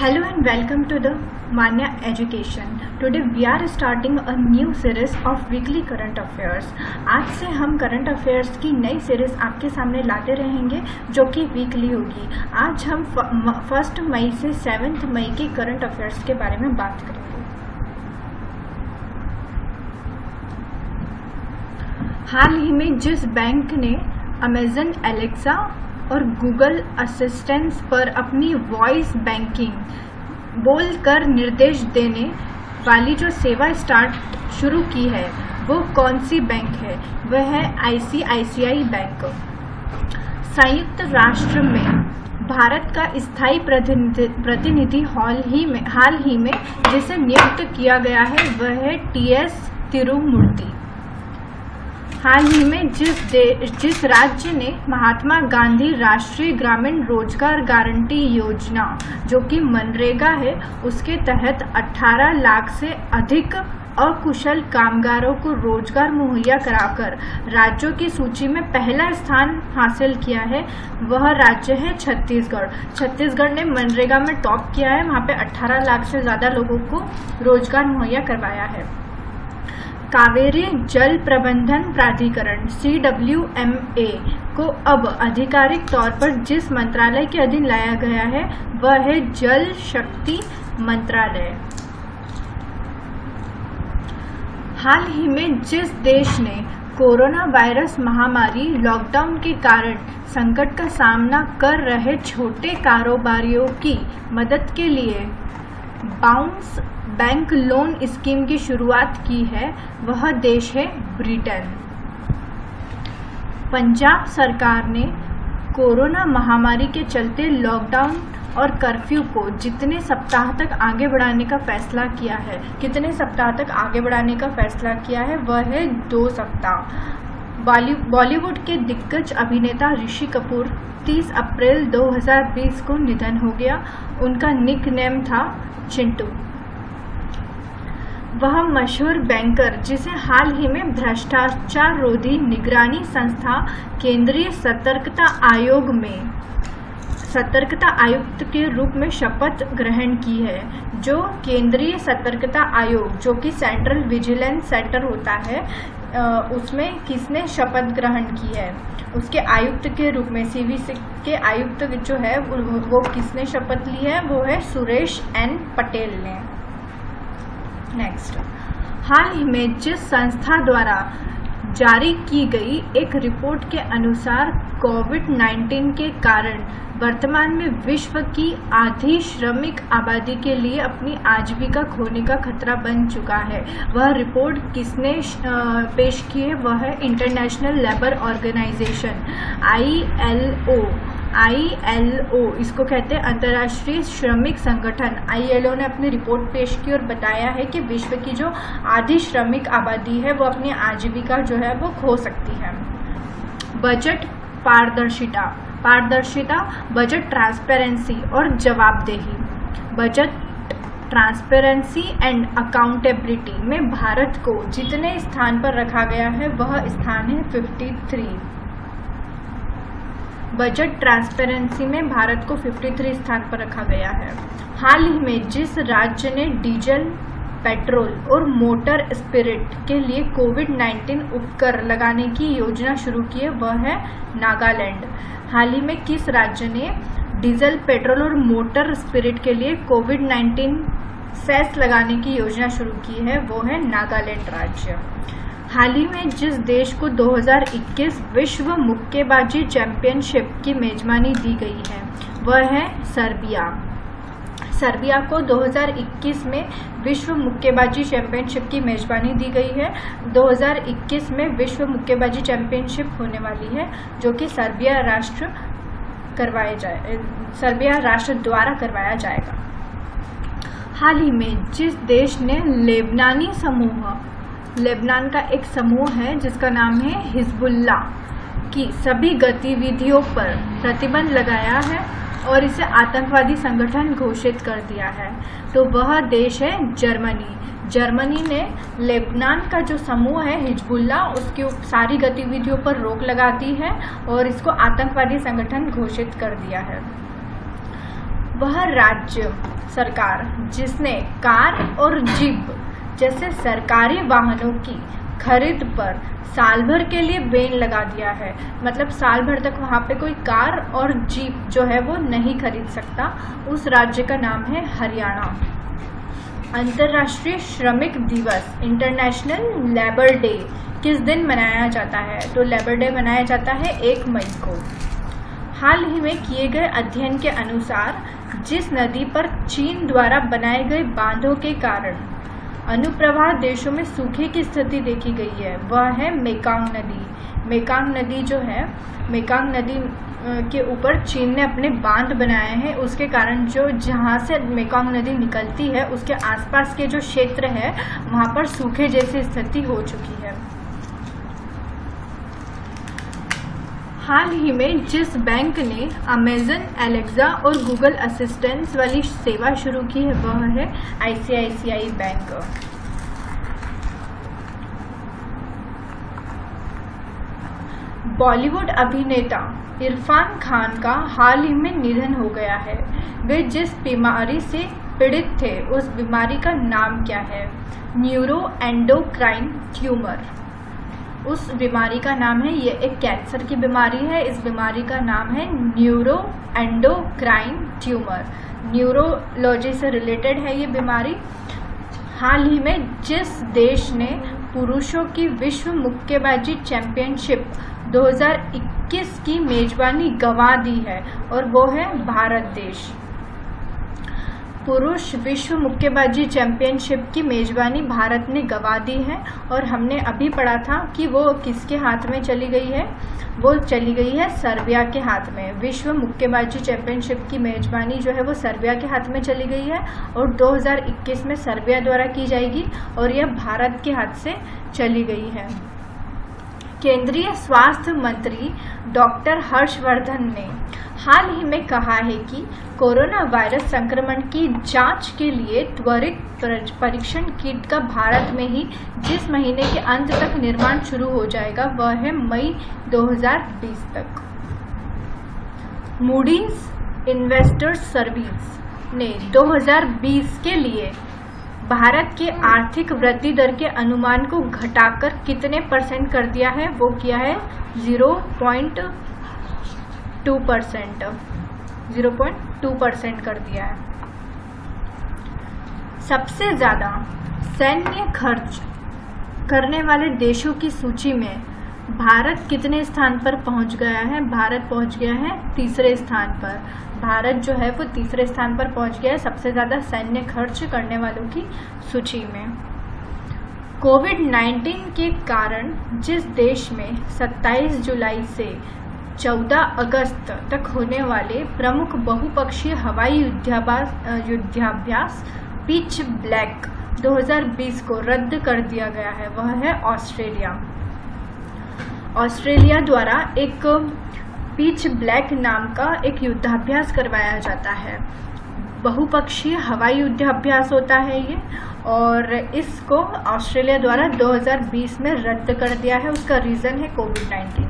Hello and welcome to the Manya Education. Today we are starting a new series of weekly current affairs. आज से हम current affairs की नई series आपके सामने लाते रहेंगे जो कि वीकली होगी। आज हम 1 मई से 7 मई की करंट अफेयर्स के बारे में बात करेंगे। हाल ही में जिस बैंक ने अमेजन एलेक्सा और गूगल असिस्टेंट पर अपनी वॉइस बैंकिंग बोलकर निर्देश देने वाली जो सेवा शुरू की है वो कौन सी बैंक है? वह है ICICI बैंक। संयुक्त राष्ट्र में भारत का स्थायी प्रतिनिधि हाल ही में जिसे नियुक्त किया गया है वह है TS तिरुमूर्ति। हाल ही में जिस राज्य ने महात्मा गांधी राष्ट्रीय ग्रामीण रोजगार गारंटी योजना जो कि मनरेगा है उसके तहत 18 लाख से अधिक अकुशल कामगारों को रोजगार मुहैया कराकर राज्यों की सूची में पहला स्थान हासिल किया है वह राज्य है छत्तीसगढ़। छत्तीसगढ़ ने मनरेगा में टॉप किया है, वहाँ पे 18 लाख से ज़्यादा लोगों को रोजगार मुहैया करवाया है। कावेरी जल प्रबंधन प्राधिकरण CWMA को अब आधिकारिक तौर पर जिस मंत्रालय के अधीन लाया गया है वह है जल शक्ति मंत्रालय। हाल ही में जिस देश ने कोरोना वायरस महामारी लॉकडाउन के कारण संकट का सामना कर रहे छोटे कारोबारियों की मदद के लिए बाउंस बैंक लोन स्कीम की शुरुआत की है वह देश है ब्रिटेन। पंजाब सरकार ने कोरोना महामारी के चलते लॉकडाउन और कर्फ्यू को जितने सप्ताह तक आगे बढ़ाने का फैसला किया है, कितने सप्ताह तक आगे बढ़ाने का फैसला किया है वह है 2 सप्ताह। बॉलीवुड के दिग्गज अभिनेता ऋषि कपूर 30 अप्रैल 2020 को निधन हो गया। उनका निक नेम था चिंटू। वह मशहूर बैंकर जिसे हाल ही में भ्रष्टाचार रोधी निगरानी संस्था केंद्रीय सतर्कता आयोग में सतर्कता आयुक्त के रूप में शपथ ग्रहण की है। जो केंद्रीय सतर्कता आयोग जो कि सेंट्रल विजिलेंस सेंटर होता है उसमें किसने शपथ ग्रहण की है? उसके आयुक्त के रूप में CVC के आयुक्त जो है वो किसने शपथ ली है? वो है सुरेश N पटेल ने। नेक्स्ट, हाल ही में जिस संस्था द्वारा जारी की गई एक रिपोर्ट के अनुसार कोविड-19 के कारण वर्तमान में विश्व की आधी श्रमिक आबादी के लिए अपनी आजीविका खोने का खतरा बन चुका है। वह रिपोर्ट किसने पेश की है? वह है इंटरनेशनल लेबर ऑर्गेनाइजेशन ILO, इसको कहते हैं अंतर्राष्ट्रीय श्रमिक संगठन। ILO ने अपनी रिपोर्ट पेश की और बताया है कि विश्व की जो आधी श्रमिक आबादी है वो अपनी आजीविका जो है वो खो सकती है। बजट पारदर्शिता, बजट ट्रांसपेरेंसी और जवाबदेही। बजट ट्रांसपेरेंसी एंड अकाउंटेबिलिटी में भारत को जितने स्थान पर रखा गया है वह स्थान है 53। बजट ट्रांसपेरेंसी में भारत को 53 स्थान पर रखा गया है। हाल ही में जिस राज्य ने डीजल, पेट्रोल और मोटर स्पिरिट के लिए कोविड-19 उपकर लगाने की योजना शुरू की है वह है नागालैंड। हाल ही में किस राज्य ने डीजल, पेट्रोल और मोटर स्पिरिट के लिए कोविड-19 सेस लगाने की योजना शुरू की है वो है नागालैंड राज्य। हाल ही में जिस देश को 2021 विश्व मुक्केबाजी चैंपियनशिप की मेजबानी दी गई है वह है सर्बिया। सर्बिया को 2021 में विश्व मुक्केबाजी चैंपियनशिप की मेजबानी दी गई है। 2021 में विश्व मुक्केबाजी चैंपियनशिप होने वाली है जो कि सर्बिया राष्ट्र द्वारा करवाया जाएगा। हाल ही में जिस देश ने लेबनान का एक समूह है जिसका नाम है हिजबुल्ला की सभी गतिविधियों पर प्रतिबंध लगाया है और इसे आतंकवादी संगठन घोषित कर दिया है तो वह देश है जर्मनी। जर्मनी ने लेबनान का जो समूह है हिजबुल्ला उसकी सारी गतिविधियों पर रोक लगा दी है और इसको आतंकवादी संगठन घोषित कर दिया है। वह राज्य सरकार जिसने कार और जीप जैसे सरकारी वाहनों की खरीद पर साल भर के लिए बैन लगा दिया है। मतलब साल भर तक वहाँ पे कोई कार और जीप जो है वो नहीं खरीद सकता। उस राज्य का नाम है हरियाणा। अंतर्राष्ट्रीय श्रमिक दिवस इंटरनेशनल लेबर डे किस दिन मनाया जाता है? तो लेबर डे मनाया जाता है 1 मई को। हाल ही में किए गए अध्ययन के अनुसार जिस नदी पर चीन द्वारा बनाए गए बांधों के कारण अनुप्रवाह देशों में सूखे की स्थिति देखी गई है वह है मेकांग नदी। मेकांग नदी जो है, मेकांग नदी के ऊपर चीन ने अपने बांध बनाए हैं, उसके कारण जो जहाँ से मेकांग नदी निकलती है उसके आसपास के जो क्षेत्र है वहाँ पर सूखे जैसी स्थिति हो चुकी है। हाल ही में जिस बैंक ने अमेजन एलेक्सा और गूगल असिस्टेंस वाली सेवा शुरू की है वह है ICICI बैंक। बॉलीवुड अभिनेता इरफान खान का हाल ही में निधन हो गया है। वे जिस बीमारी से पीड़ित थे उस बीमारी का नाम क्या है? Neuro endocrine tumour. उस बीमारी का नाम है, ये एक कैंसर की बीमारी है। इस बीमारी का नाम है न्यूरो एंडोक्राइन ट्यूमर। न्यूरोलॉजी से रिलेटेड है ये बीमारी। हाल ही में जिस देश ने पुरुषों की विश्व मुक्केबाजी चैंपियनशिप 2021 की मेजबानी गंवा दी है और वो है भारत देश। पुरुष विश्व मुक्केबाजी चैंपियनशिप की मेजबानी भारत ने गंवा दी है और हमने अभी पढ़ा था कि वो किसके हाथ में चली गई है? वो चली गई है सर्बिया के हाथ में। विश्व मुक्केबाजी चैंपियनशिप की मेजबानी जो है वो सर्बिया के हाथ में चली गई है और 2021 में सर्बिया द्वारा की जाएगी और यह भारत के हाथ से चली गई है। केंद्रीय स्वास्थ्य मंत्री डॉक्टर हर्षवर्धन ने हाल ही में कहा है कि कोरोना वायरस संक्रमण की जांच के लिए त्वरित परीक्षण किट का भारत में ही जिस महीने के अंत तक निर्माण शुरू हो जाएगा वह है मई 2020 तक। मूडीज इन्वेस्टर्स सर्विस ने 2020 के लिए भारत के आर्थिक वृद्धि दर के अनुमान को घटाकर कितने % कर दिया है? वो किया है 0.2% कर दिया है। सबसे ज़्यादा सैन्य खर्च करने वाले देशों की सूची में भारत कितने स्थान पर पहुंच गया है? भारत पहुंच गया है 3रे स्थान पर। भारत जो है वो 3रे स्थान पर पहुंच गया है सबसे ज़्यादा सैन्य खर्च करने वालों की सूची में। कोविड-19 के कारण जिस देश में 27 जुलाई से 14 अगस्त तक होने वाले प्रमुख बहुपक्षीय हवाई युद्धाभ्यास पिच ब्लैक 2020 को रद्द कर दिया गया है वह है ऑस्ट्रेलिया। ऑस्ट्रेलिया द्वारा एक पिच ब्लैक नाम का एक युद्धाभ्यास करवाया जाता है। बहुपक्षीय हवाई युद्धाभ्यास होता है ये और इसको ऑस्ट्रेलिया द्वारा 2020 में रद्द कर दिया है। उसका रीज़न है कोविड-19।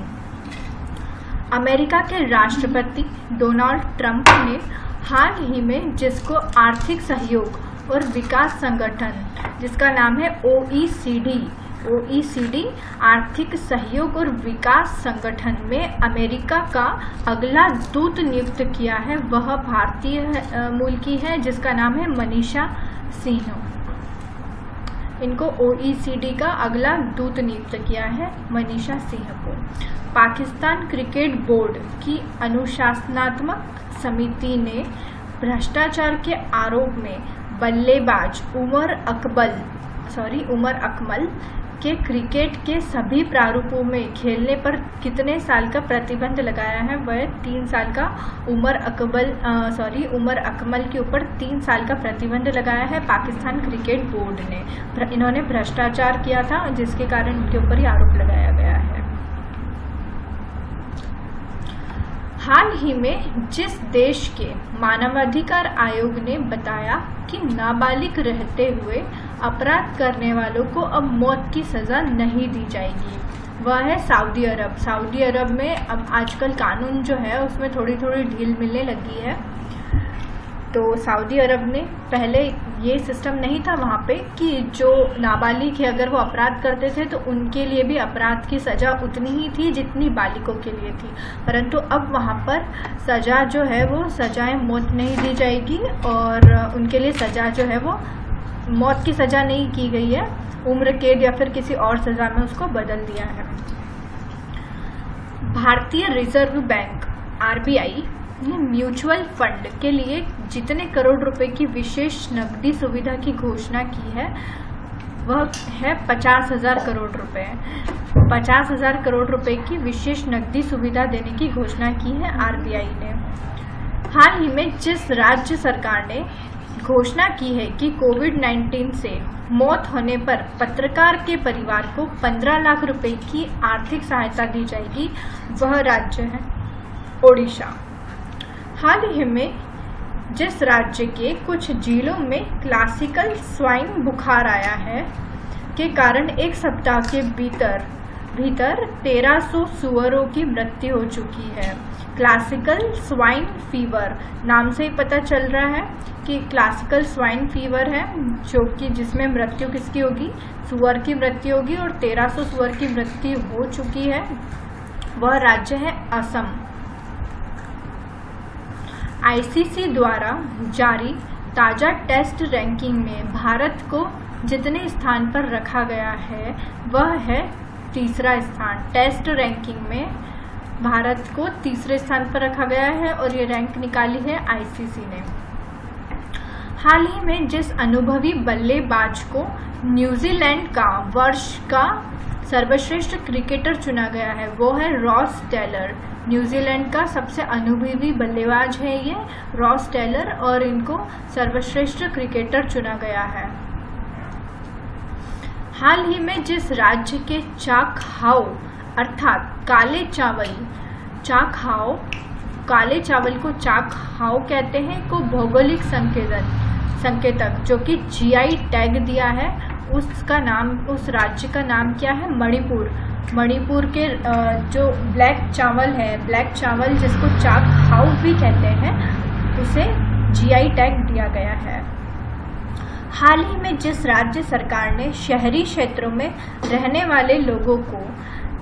अमेरिका के राष्ट्रपति डोनाल्ड ट्रंप ने हाल ही में जिसको आर्थिक सहयोग और विकास संगठन जिसका नाम है OECD आर्थिक सहयोग और विकास संगठन में अमेरिका का अगला दूत नियुक्त किया है वह भारतीय मूल की है जिसका नाम है मनीषा सिंह। इनको OECD का अगला दूत नियुक्त किया है मनीषा सिंह को। पाकिस्तान क्रिकेट बोर्ड की अनुशासनात्मक समिति ने भ्रष्टाचार के आरोप में बल्लेबाज उमर अकमल के क्रिकेट के सभी प्रारूपों में खेलने पर कितने साल का प्रतिबंध लगाया है? वह 3 साल का उमर अकमल के ऊपर 3 साल का प्रतिबंध लगाया है पाकिस्तान क्रिकेट बोर्ड ने। इन्होंने भ्रष्टाचार किया था जिसके कारण उनके ऊपर ही आरोप लगाया गया है। हाल ही में जिस देश के मानवाधिकार आयोग ने बताया कि नाबालिग रहते हुए अपराध करने वालों को अब मौत की सज़ा नहीं दी जाएगी वह है सऊदी अरब। सऊदी अरब में अब आजकल कानून जो है उसमें थोड़ी थोड़ी ढील मिलने लगी है। तो सऊदी अरब ने पहले ये सिस्टम नहीं था वहाँ पे कि जो नाबालिग है अगर वो अपराध करते थे तो उनके लिए भी अपराध की सज़ा उतनी ही थी जितनी बालिगों के लिए थी, परंतु अब वहाँ पर सज़ा जो है वो सज़ाएं मौत नहीं दी जाएगी और उनके लिए सज़ा जो है वो मौत की सज़ा नहीं की गई है, उम्र कैद या फिर किसी और सज़ा में उसको बदल दिया है। भारतीय रिजर्व बैंक RBI ने म्यूचुअल फंड के लिए जितने करोड़ रुपए की विशेष नकदी सुविधा की घोषणा की है वह है 50,000 करोड़ रुपए। 50,000 करोड़ रुपए की विशेष नकदी सुविधा देने की घोषणा की है RBI ने। हाल ही में जिस राज्य सरकार ने घोषणा की है कि कोविड-19 से मौत होने पर पत्रकार के परिवार को 15 लाख रुपए की आर्थिक सहायता दी जाएगी, वह राज्य है ओडिशा। हाल ही में जिस राज्य के कुछ जिलों में क्लासिकल स्वाइन बुखार आया है के कारण एक सप्ताह के भीतर 1300 सुअरों की मृत्यु हो चुकी है। क्लासिकल स्वाइन फीवर नाम से ही पता चल रहा है कि क्लासिकल स्वाइन फीवर है जो कि जिसमें मृत्यु किसकी होगी, सुअर की मृत्यु होगी और 1300 सुअर की मृत्यु हो चुकी है। वह राज्य है असम। ICC द्वारा जारी ताज़ा टेस्ट रैंकिंग में भारत को जितने स्थान पर रखा गया है वह है तीसरा स्थान। टेस्ट रैंकिंग में भारत को तीसरे स्थान पर रखा गया है और ये रैंक निकाली है ICC ने। हाल ही में जिस अनुभवी बल्लेबाज को न्यूजीलैंड का वर्ष का सर्वश्रेष्ठ क्रिकेटर चुना गया है वो है रॉस टेलर। न्यूजीलैंड का सबसे अनुभवी बल्लेबाज है ये रॉस टेलर और इनको सर्वश्रेष्ठ क्रिकेटर चुना गया है। हाल ही में जिस राज्य के चाकहाओ अर्थात काले चावल को चाकहाओ कहते हैं को भौगोलिक संकेतक जो कि GI टैग दिया है उसका नाम, उस राज्य का नाम क्या है, मणिपुर के जो ब्लैक चावल जिसको चाकहाओ भी कहते हैं उसे GI टैग दिया गया है। हाल ही में जिस राज्य सरकार ने शहरी क्षेत्रों में रहने वाले लोगों को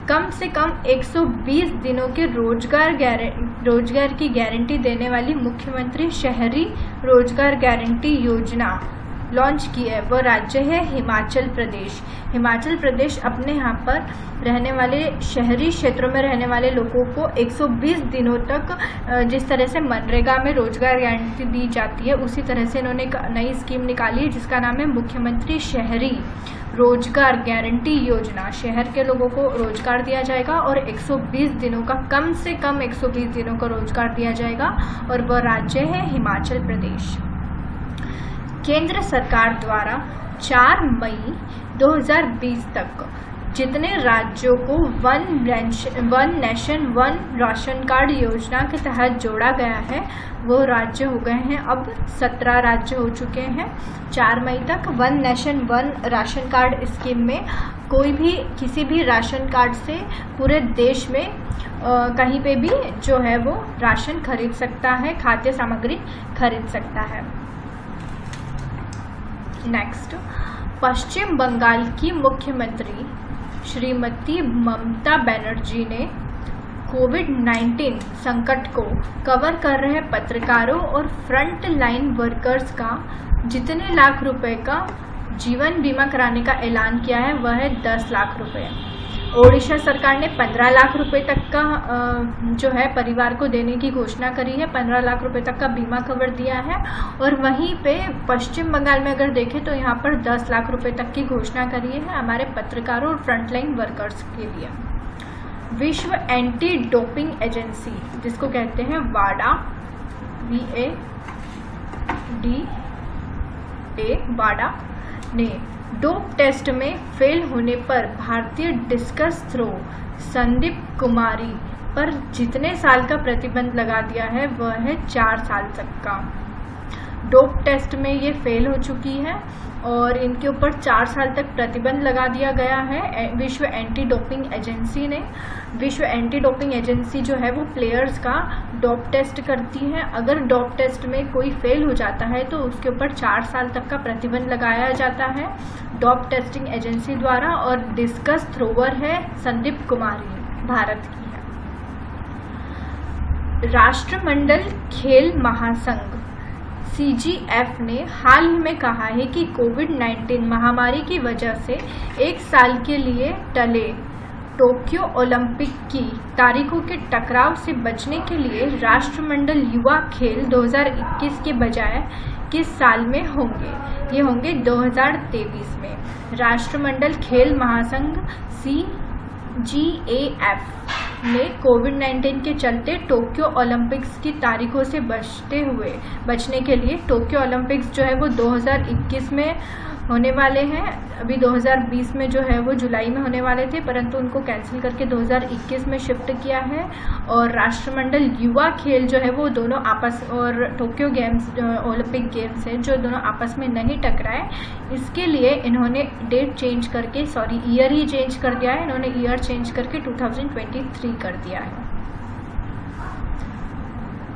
कम से कम 120 दिनों के रोजगार की गारंटी देने वाली मुख्यमंत्री शहरी रोजगार गारंटी योजना लॉन्च की है वह राज्य है हिमाचल प्रदेश। हिमाचल प्रदेश अपने यहाँ पर रहने वाले शहरी क्षेत्रों में रहने वाले लोगों को 120 दिनों तक जिस तरह से मनरेगा में रोजगार गारंटी दी जाती है उसी तरह से इन्होंने एक नई स्कीम निकाली है जिसका नाम है मुख्यमंत्री शहरी रोजगार गारंटी योजना। शहर के लोगों को रोजगार दिया जाएगा और 120 दिनों का कम से कम 120 दिनों का रोजगार दिया जाएगा और वह राज्य है हिमाचल प्रदेश। केंद्र सरकार द्वारा 4 मई 2020 तक जितने राज्यों को one nation one ration card योजना के तहत जोड़ा गया है वो राज्य हो गए हैं, अब 17 राज्य हो चुके हैं। 4 मई तक one nation one ration card scheme में कोई भी किसी भी राशन कार्ड से पूरे देश में कहीं पे भी जो है वो राशन खरीद सकता है, खाद्य सामग्री खरीद सकता है। नेक्स्ट, पश्चिम बंगाल की मुख्यमंत्री श्रीमती ममता बनर्जी ने कोविड-19 संकट को कवर कर रहे पत्रकारों और फ्रंट लाइन वर्कर्स का जितने लाख रुपए का जीवन बीमा कराने का ऐलान किया है वह है 10 लाख रुपए। ओडिशा सरकार ने 15 लाख रुपए तक का जो है परिवार को देने की घोषणा करी है, 15 लाख रुपए तक का बीमा कवर दिया है। और वहीं पे पश्चिम बंगाल में अगर देखें तो यहाँ पर 10 लाख रुपए तक की घोषणा करी है हमारे पत्रकारों और फ्रंटलाइन वर्कर्स के लिए। विश्व एंटी डोपिंग एजेंसी जिसको कहते हैं वाडा, वाडा ने डोप टेस्ट में फेल होने पर भारतीय डिस्कस थ्रो संदीप कुमारी पर जितने साल का प्रतिबंध लगा दिया है वह है 4 साल तक का। डोप टेस्ट में ये फेल हो चुकी है और इनके ऊपर 4 साल तक प्रतिबंध लगा दिया गया है विश्व एंटी डोपिंग एजेंसी ने। विश्व एंटी डोपिंग एजेंसी जो है वो प्लेयर्स का डोप टेस्ट करती है। अगर डोप टेस्ट में कोई फेल हो जाता है तो उसके ऊपर 4 साल तक का प्रतिबंध लगाया जाता है डोप टेस्टिंग एजेंसी द्वारा। और डिस्कस थ्रोवर है संदीप कुमारी, भारत की है। राष्ट्रमंडल खेल महासंघ CGF ने हाल ही में कहा है कि कोविड-19 महामारी की वजह से 1 साल के लिए टले टोक्यो ओलंपिक की तारीखों के टकराव से बचने के लिए राष्ट्रमंडल युवा खेल 2021 के बजाय किस साल में होंगे? ये होंगे 2023 में। राष्ट्रमंडल खेल महासंघ CGAF ने कोविड-19 के चलते टोक्यो ओलंपिक्स की तारीखों से बचने के लिए टोक्यो ओलंपिक्स जो है वो 2021 में होने वाले हैं। अभी 2020 में जो है वो जुलाई में होने वाले थे, परंतु उनको कैंसिल करके 2021 में शिफ्ट किया है। और राष्ट्रमंडल युवा खेल जो है वो दोनों आपस और टोक्यो गेम्स ओलंपिक गेम्स है जो दोनों आपस में नहीं टकराए, इसके लिए इन्होंने डेट चेंज करके ईयर ही चेंज कर दिया है। इन्होंने ईयर चेंज करके 2023 कर दिया है।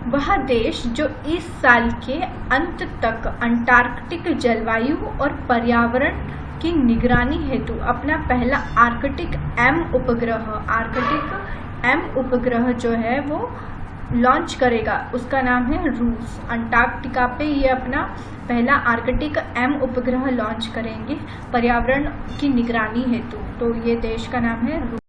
वह देश जो इस साल के अंत तक अंटार्कटिक जलवायु और पर्यावरण की निगरानी हेतु अपना पहला आर्कटिक एम उपग्रह जो है वो लॉन्च करेगा, उसका नाम है रूस। अंटार्कटिका पे ये अपना पहला आर्कटिक एम उपग्रह लॉन्च करेंगे पर्यावरण की निगरानी हेतु। तो ये देश का नाम है रूस।